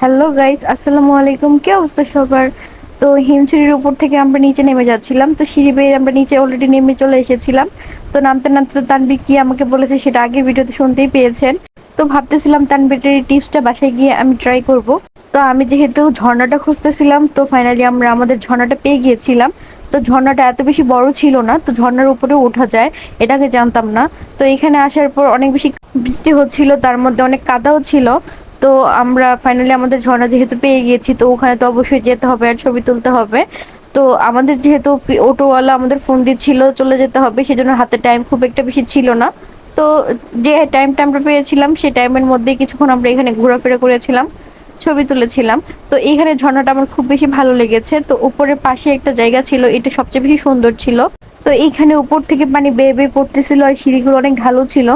Hello guys, আসসালামু আলাইকুম। কি অবস্থা সবার? তো হিমছড়ির উপর থেকে আমরা নিচে নেমে যাচ্ছিলাম। তো সিঁড়ি বেয়ে আমরা নিচে অলরেডি নেমে চলে এসেছিলাম। তো নামতে নামতে তো তানবীর কি আমাকে বলেছে সেটা আগের ভিডিওতে শুনতেই পেয়েছেন। তো ভাবতেছিলাম তানবীরের এই টিপসটা বাসায় গিয়ে আমি ট্রাই করব। তো আমি যেহেতু ঝর্ণাটা খুঁজতেছিলাম, তো ফাইনালি আমরা আমাদের ঝর্ণাটা পেয়ে গিয়েছিলাম। তো ঝর্ণাটা এত বেশি বড় ছিল না, তো ঝর্ণার উপরেও ওঠা যায় এটাকে জানতাম না। তো এখানে আসার পর অনেক বেশি বৃষ্টি হচ্ছিল, তার মধ্যে অনেক কাদাও ছিল। তো আমরা ফাইনালি আমাদের ঝর্ণা যেহেতু পেয়ে গিয়েছি, তো ওখানে তো অবশ্যই যেতে হবে আর ছবি তুলতে হবে। তো আমাদের যেহেতু অটোওয়ালা আমাদের ফোন দিচ্ছিল চলে যেতে হবে, সেজন্য হাতে টাইম খুব একটা বেশি ছিল না। তো যে টাইমটা আমরা পেয়েছিলাম সেই টাইমের মধ্যেই কিছুক্ষণ আমরা এখানে ঘোরাফেরা করেছিলাম, ছবি তুলেছিলাম। তো এইখানে ঝর্ণাটা আমার খুব বেশি ভালো লেগেছে। তো উপরের পাশে একটা জায়গা ছিল, এটা সবচেয়ে বেশি সুন্দর ছিল। তো এইখানে উপর থেকে পানি বেয়ে বেয়ে পড়তেছিল আর সিঁড়িগুলো অনেক ঢালু ছিল।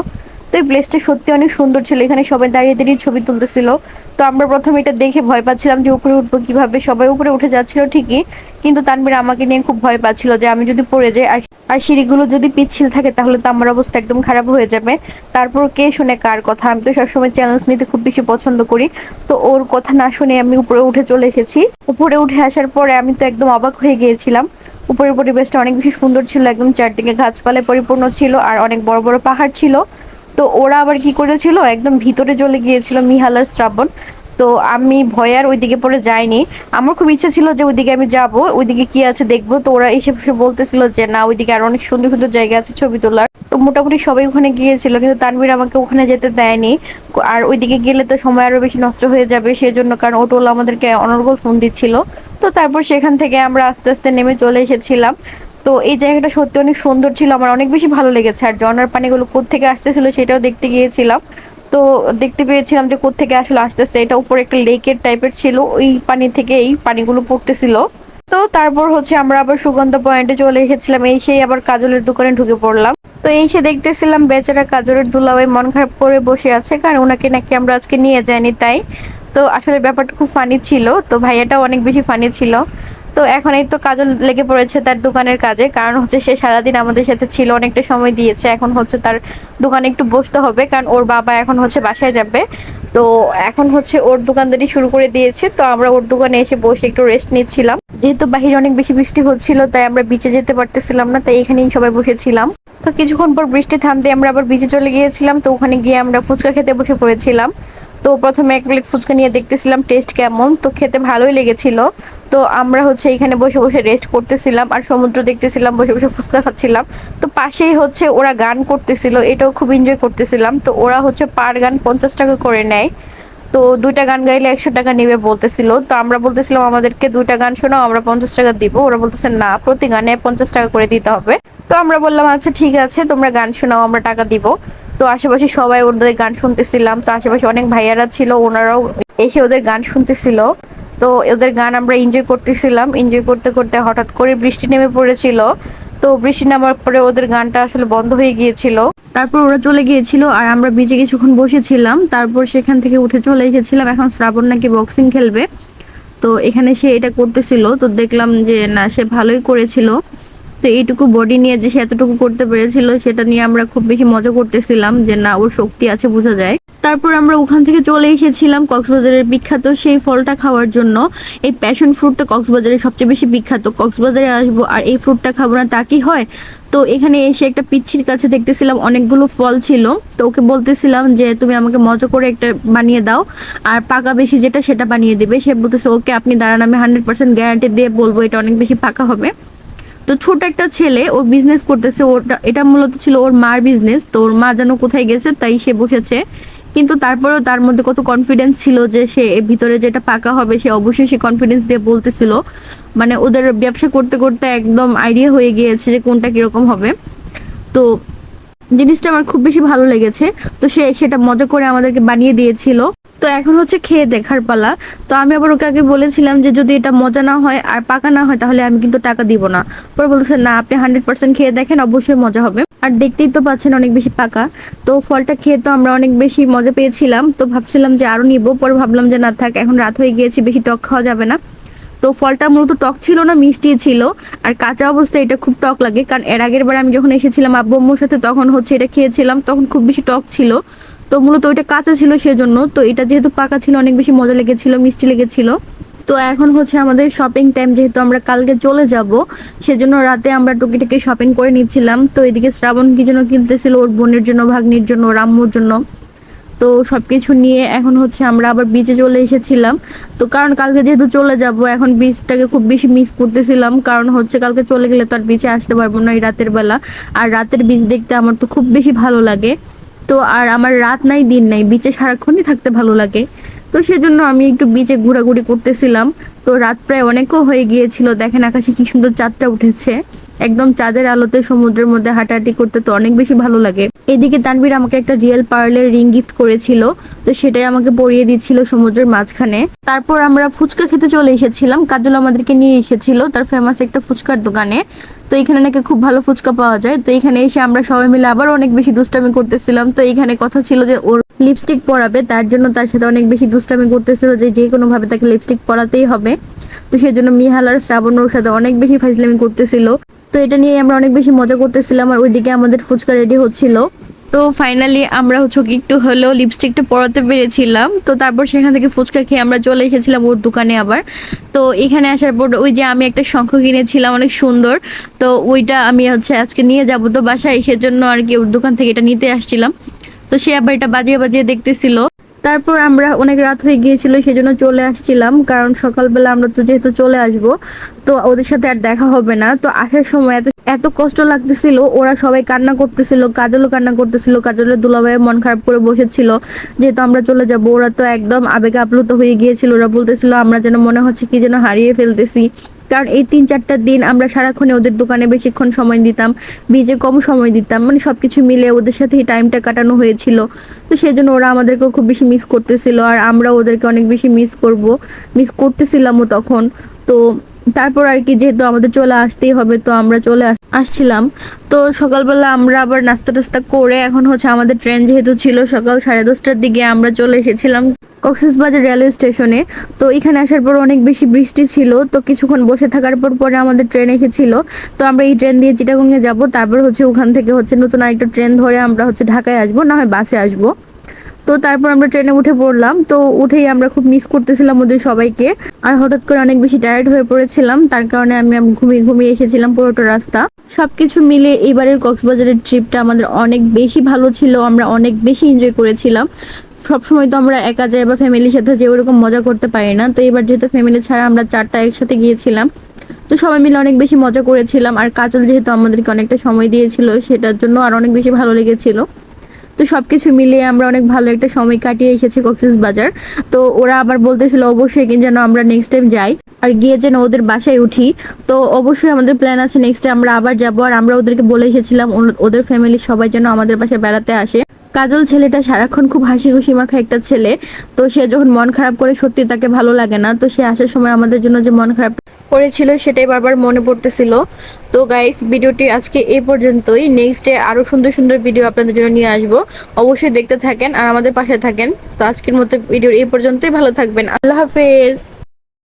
তো এই প্লেসটা সত্যি অনেক সুন্দর ছিল, এখানে সবাই দাঁড়িয়ে দাঁড়িয়ে ছবি তুলতেছিল। তো আমরা প্রথমে এটা দেখে ভয় পাচ্ছিলাম যে উপরে উঠবো কিভাবে, সবাই উপরে উঠে যাচ্ছিল ঠিকই, কিন্তু তানভীর আমাকে নিয়ে খুব ভয় পাচ্ছিল যে আমি যদি পড়ে যাই আর আর সিঁড়িগুলো যদি পিচ্ছিল থাকে তাহলে তো আমার অবস্থা একদম খারাপ হয়ে যাবে। তারপর কে শুনে কার কথা, আমি তো সবসময় চ্যালেঞ্জ নিতে খুব বেশি পছন্দ করি। তো ওর কথা না শুনে আমি উপরে উঠে চলে এসেছি। উপরে উঠে আসার পরে আমি তো একদম অবাক হয়ে গিয়েছিলাম। উপরের পরিবেশটা অনেক বেশি সুন্দর ছিল, একদম চারদিকে গাছপালায় পরিপূর্ণ ছিল আর অনেক বড় বড় পাহাড় ছিল। তো ওরা আবার কি করেছিল, একদম ভিতরে চলে গিয়েছিল মিহাল আর শ্রাবণ। তো আমি ভয়ে আর ওইদিকে পরে যাইনি। আমার খুব ইচ্ছা ছিল যে ওইদিকে আমি যাব, ওইদিকে কি আছে দেখবো। তো ওরা এসে এসে বলতেছিল যে না, ওইদিকে আরো অনেক সুন্দর সুন্দর জায়গা আছে ছবি তোলার। তো মোটামুটি সবাই ওখানে গিয়েছিল, কিন্তু তানভীর আমাকে ওখানে যেতে দেয়নি। আর ওইদিকে গেলে তো সময় আরো বেশি নষ্ট হয়ে যাবে সেজন্য, কারণ অটোওয়ালা আমাদেরকে অনর্গল ফোন দিচ্ছিল। তো তারপর সেখান থেকে আমরা আস্তে আস্তে নেমে চলে এসেছিলাম। তো এই জায়গাটা সত্যি অনেক সুন্দর ছিল, আমার অনেক বেশি ভালো লেগেছে। আর ঝর্ণার পানিগুলো কোত্থেকে আসতেছিল সেটাও দেখতে গিয়েছিলাম। তো দেখতে পেয়েছিলাম যে কোত্থেকে আসলে আসতেছে, এটা উপরে একটা লেকের টাইপের ছিল, ওই পানি থেকে এই পানিগুলো পড়তেছিল। তো তারপর হচ্ছে আমরা আবার সুগন্ধা পয়েন্টে চলে এসেছিলাম, এই সেই আবার কাজলের দোকানে ঢুকে পড়লাম। তো এই সে দেখতেছিলাম বেচারা কাজলের দুলাভাই মন খারাপ করে বসে আছে, কারণ ওনাকে নাকি আমরা আজকে নিয়ে যাইনি তাই। তো আসলে ব্যাপারটা খুব ফানি ছিল, তো ভাইয়াটাও অনেক বেশি ফানি ছিল। তো এখন এই তো কাজল লেগে পড়েছে তার দোকানের কাজে, কারণ হচ্ছে সে সারাদিন আমাদের সাথে ছিল, অনেকটা সময় দিয়েছে। এখন হচ্ছে তার দোকানে একটু বসতে হবে, কারণ ওর বাবা এখন হচ্ছে বাসায় যাবে। তো এখন হচ্ছে ওর দোকানদারি শুরু করে দিয়েছে। তো আমরা ওর দোকানে এসে বসে একটু রেস্ট নিচ্ছিলাম, যেহেতু বাহিরে অনেক বেশি বৃষ্টি হচ্ছিল তাই আমরা বিচে যেতে পারতেছিলাম না, তাই এখানেই সবাই বসেছিলাম। তো কিছুক্ষণ পর বৃষ্টি থামতে আমরা আবার বিচে চলে গিয়েছিলাম। তো ওখানে গিয়ে আমরা ফুচকা খেতে বসে পড়েছিলাম। তো প্রথমে এক প্লেট ফুচকা নিয়ে দেখতেছিলাম টেস্ট কেমন, তো খেতে ভালোই লেগেছিল। তো আমরা হচ্ছে এখানে বসে বসে রেস্ট করতেছিলাম আর সমুদ্র দেখতেছিলাম, বসে বসে ফুচকা খাচ্ছিলাম। তো পাশেই হচ্ছে ওরা গান করতেছিল, এটাও খুব এনজয় করতেছিলাম। তো ওরা হচ্ছে পার গান 50 টাকা করে নেয়। তো দুইটা গান গাইলে 100 টাকা নেবে বলতেছিল। তো আমরা বলতেছিলাম আমাদেরকে দুইটা গান শোনাও, আমরা 50 টাকা দিব। ওরা বলতেছে না, প্রতি গানে 50 টাকা করে দিতে হবে। তো আমরা বললাম আচ্ছা ঠিক আছে, তোমরা গান শোনাও, আমরা টাকা দিব। তো আশেপাশে সবাই ওদের গান শুনতেছিলাম, তো আশেপাশে অনেক ভাইয়ারা ছিল, ওনারাও এসে ওদের গান শুনতেছিল। তো ওদের গান আমরা এনজয় করতেছিলাম, এনজয় করতে করতে হঠাৎ করে বৃষ্টি নেমে পড়েছিল। তো বৃষ্টি নামার পরে ওদের গানটা আসলে বন্ধ হয়ে গিয়েছিল। তারপর ওরা চলে গিয়েছিল আর আমরা বিচে কিছুক্ষণ বসেছিলাম, তারপর সেখান থেকে উঠে চলে এসেছিলাম। এখন শ্রাবণ নাকি বক্সিং খেলবে, তো এখানে সে এটা করতেছিল। তো দেখলাম যে না, সে ভালোই করেছিল। তো এইটুকু বডি নিয়ে যে সে এতটুকু করতে পেরেছিল সেটা নিয়ে আমরা খুব বেশি মজা করতেছিলাম, যে না, ওর শক্তি আছে বোঝা যায়। তারপর আমরা ওখান থেকে চলে এসেছিলাম কক্সবাজারের বিখ্যাত সেই ফলটা খাওয়ার জন্য। এই প্যাশন ফ্রুটটা কক্সবাজারের সবচেয়ে বেশি বিখ্যাত, কক্সবাজারে আসবো আর এই ফ্রুটটা খাবো না তা কি হয়। তো এখানে এসে একটা পিচ্ছির কাছে দেখতেছিলাম অনেকগুলো ফল ছিল। তো ওকে বলতেছিলাম যে তুমি আমাকে মজা করে একটা বানিয়ে দাও, আর পাকা বেশি যেটা সেটা বানিয়ে দিবে। সে বলতেছে ওকে, আপনি দাঁড়ান, আমি 100% গ্যারান্টি দিয়ে বলবো এটা অনেক বেশি পাকা হবে। তো ছোট একটা ছেলে, ও বিজনেস করতেছে, ওটা এটা মূলত ছিল ওর মার বিজনেস। তো ওর মা যেন কোথায় গেছে তাই সে বসেছে, কিন্তু তারপরেও তার মধ্যে কত কনফিডেন্স ছিল যে সে ভিতরে যেটা পাকা হবে সে অবশ্যই সে কনফিডেন্স দিয়ে বলতেছিল। মানে ওদের ব্যবসা করতে করতে একদম আইডিয়া হয়ে গিয়েছে যে কোনটা কিরকম হবে। তো জিনিসটা আমার খুব বেশি ভালো লেগেছে। তো সে সেটা মজা করে আমাদেরকে বানিয়ে দিয়েছিল। তো এখন হচ্ছে খেয়ে দেখার পালা। তো আমি আবার ওকে আগে বলেছিলাম যে যদি এটা মজা না হয় আর পাকা না হয় তাহলে আমি কিন্তু টাকা দিব না। পরে বলছে না, আপনি 100% খেয়ে দেখেন, অবশ্যই মজা হবে। আর দেখতেই তো পাচ্ছেন অনেক বেশি পাকা। তো ফলটা খেয়ে তো আমরা অনেক বেশি মজা পেয়েছিলাম, তো ভাবছিলাম যে আরো নিব, পরে ভাবলাম যে না থাক, এখন রাত হয়ে গিয়েছে, বেশি টক খাওয়া যাবে না। তো ফলটা মূলত টক ছিল না, মিষ্টি ছিল। আর কাঁচা অবস্থায় এটা খুব টক লাগে, কারণ এর আগের বার আমি যখন এসেছিলাম আব্বু আম্মুর সাথে তখন হচ্ছে এটা খেয়েছিলাম, তখন খুব বেশি টক ছিল। তো তো মূলত ওইটা কাঁচা ছিল সেজন্য, তো এটা যেহেতু পাকা ছিল অনেক বেশি মজা লেগেছিল, মিষ্টি লেগেছিল। তো এখন হচ্ছে আমাদের শপিং টাইম, যেহেতু আমরা কালকে চলে যাব সেজন্য রাতে আমরা টুকিটাকি শপিং করে নিচ্ছিলাম। তো এদিকে শ্রাবণ কি জন্য কিনতেছিল ওর বোনের জন্য, ভাগ্নির জন্য, ওর আম্মুর জন্য। তো সবকিছু নিয়ে এখন হচ্ছে আমরা আবার বিচে চলে এসেছিলাম। তো কারণ কালকে যেহেতু চলে যাব, এখন বিচটাকে খুব বেশি মিস করতেছিলাম, কারণ হচ্ছে কালকে চলে গেলে তো আর বিচে আসতে পারবো না এই রাতের বেলা। আর রাতের বিচ দেখতে আমার তো খুব বেশি ভালো লাগে। তো আর আমার রাত নাই দিন নাই, বিচে সারাক্ষণই থাকতে ভালো লাগে। তো সেজন্য আমি একটু বিচে ঘোরাঘুরি করতেছিলাম। তো রাত প্রায় অনেকও হয়ে গিয়েছিল, দেখেন আকাশে কি সুন্দর চাঁদটা উঠেছে, একদম চাঁদের আলোতে সমুদ্রের মধ্যে হাঁটাহাঁটি করতে তো অনেক বেশি ভালো লাগে। এদিকে তানভীর আমাকে একটা রিয়েল পার্লের রিং গিফট করেছিল, তো সেটাই আমাকে পরিয়ে দিচ্ছিল সমুদ্রের মাঝখানে। তারপর আমরা ফুচকা খেতে চলে এসেছিলাম, কাজল আমাদেরকে নিয়ে এসেছিল তার ফেমাস একটা ফুচকার দোকানে। তো এখানে নাকি খুব ভালো ফুচকা পাওয়া যায়। তো এখানে এসে আমরা সবাই মিলে আবার অনেক বেশি দুষ্টামি করতেছিলাম। তো এখানে কথা ছিল যে ওর লিপস্টিক পরাবে, তার জন্য তার সাথে অনেক বেশি দুষ্টামি করতেছিল যে যে কোনো ভাবে তাকে লিপস্টিক পরাতেই হবে। তো সেজন্য মিহাল আর শ্রাবণ ওর সাথে অনেক বেশি ফাইজলামি করতেছিল। তো এটা নিয়ে আমরা অনেক বেশি মজা করতেছিলাম, আর ওইদিকে আমাদের ফুচকা রেডি হচ্ছিল। তো ফাইনালি আমরা হচ্ছে একটু হলেও লিপস্টিকটা পরাতে পেরেছিলাম। তো তারপর সেখান থেকে ফুচকা খেয়ে আমরা চলে এসেছিলাম ওর দোকানে আবার। তো এখানে আসার পর ওই যে আমি একটা শঙ্খ কিনেছিলাম অনেক সুন্দর, তো ওইটা আমি হচ্ছে আজকে নিয়ে যাবো তো বাসায়, সেজন্য আর কি ওর দোকান থেকে এটা নিতে আসছিলাম। তো সে আবার এটা বাজিয়ে বাজিয়ে দেখতেছিল। তারপর আমরা অনেক রাত হয়ে গিয়েছিল সেজন্য চলে আসছিলাম, কারণ সকালবেলা আমরা তো যেহেতু চলে আসব, তো ওদের সাথে আর দেখা হবে না। তো আসার সময় এত এত কষ্ট লাগতেছিল, ওরা সবাই কান্না করতেছিল, কাজলও কান্না করতেছিল, কাজলের দুলাভাই মন খারাপ করে বসেছিল যেহেতু আমরা চলে যাব। ওরা তো একদম আবেগে আপ্লুত হয়ে গিয়েছিল, ওরা বলতেছিল আমরা যেন মনে হচ্ছে কি যেন হারিয়ে ফেলতেছি। কারণ এই 3-4টা দিন আমরা সারাক্ষণে ওদের দোকানে বেশিক্ষণ সময় দিতাম, বিজে কম সময় দিতাম, মানে সবকিছু মিলে ওদের সাথে এই টাইমটা কাটানো হয়েছিল। তো সেজন্য ওরা আমাদেরকেও খুব বেশি মিস করতেছিল, আর আমরা ওদেরকে অনেক বেশি মিস করতেছিলামও তখন। তো তারপর আর কি যেহেতু আমাদের চলে আসতেই হবে, তো আমরা চলে আসছিলাম। তো সকালবেলা আমরা আবার নাস্তা টাস্তা করে এখন হচ্ছে আমাদের ট্রেন যেহেতু ছিল সকাল 10:30টার দিকে, আমরা চলে এসেছিলাম কক্সবাজার রেলওয়ে স্টেশনে। তো এখানে আসার পর অনেক বেশি বৃষ্টি ছিল, তো কিছুক্ষণ বসে থাকার পর পরে আমাদের ট্রেন এসেছিল। তো আমরা এই ট্রেন দিয়ে চিটাগংয়ে যাব, তারপর হচ্ছে ওখান থেকে হচ্ছে নতুন আরেকটা ট্রেন ধরে আমরা হচ্ছে ঢাকায় আসবো, না হয় বাসে আসবো। তো তারপর আমরা ট্রেনে উঠে পড়লাম, তো উঠেই আমরা খুব মিস করতেছিলাম ওদের সবাইকে। আর হঠাৎ করে অনেক বেশি টায়ার্ড হয়ে পড়েছিলাম, তার কারণে আমি ঘুমিয়ে ঘুমিয়ে এসেছিলাম পুরোটা রাস্তা। সবকিছু মিলে এবারের কক্সবাজারের ট্রিপটা আমাদের অনেক বেশি ভালো ছিল, আমরা অনেক বেশি এনজয় করেছিলাম। সবসময় তো আমরা একা যাই বা ফ্যামিলির সাথে যে ওরকম মজা করতে পারি না, তো এবার যেহেতু ফ্যামিলি ছাড়া আমরা 4টা একসাথে গিয়েছিলাম, তো সবাই মিলে অনেক বেশি মজা করেছিলাম। আর কাজল যেহেতু আমাদেরকে অনেকটা সময় দিয়েছিল সেটার জন্য আর অনেক বেশি ভালো লেগেছিল। তো সবকিছু মিলিয়ে আমরা অনেক ভালো একটা সময় কাটিয়ে এসেছি কক্সবাজার। তো ওরা আবার বলতেছিল অবশ্যই কিন্তু যেন আমরা নেক্সট টাইম যাই আর গিয়ে যেন ওদের বাসায় উঠি। তো অবশ্যই আমাদের প্ল্যান আছে নেক্সট টাইম আমরা আবার যাবো। আর আমরা ওদেরকে বলে এসেছিলাম ওদের ফ্যামিলির সবাই যেন আমাদের বাসায় বেড়াতে আসে। কাজল ছেলেটা সারাক্ষণ খুব হাসি খুশি মাখা একটা ছেলে, তো সে যখন মন খারাপ করে সত্যি তাকে ভালো লাগে না। তো সে আসার সময় আমাদের জন্য যে মন খারাপ করেছিল সেটাই বারবার মনে পড়তেছিল। তো গাইস ভিডিওটি আজকে এই পর্যন্তই, নেক্সট ডে আরো সুন্দর সুন্দর ভিডিও আপনাদের জন্য নিয়ে আসবো, অবশ্যই দেখতে থাকেন আর আমাদের পাশে থাকেন। তো আজকের মতো ভিডিও এই পর্যন্তই, ভালো থাকবেন, আল্লাহ হাফেজ।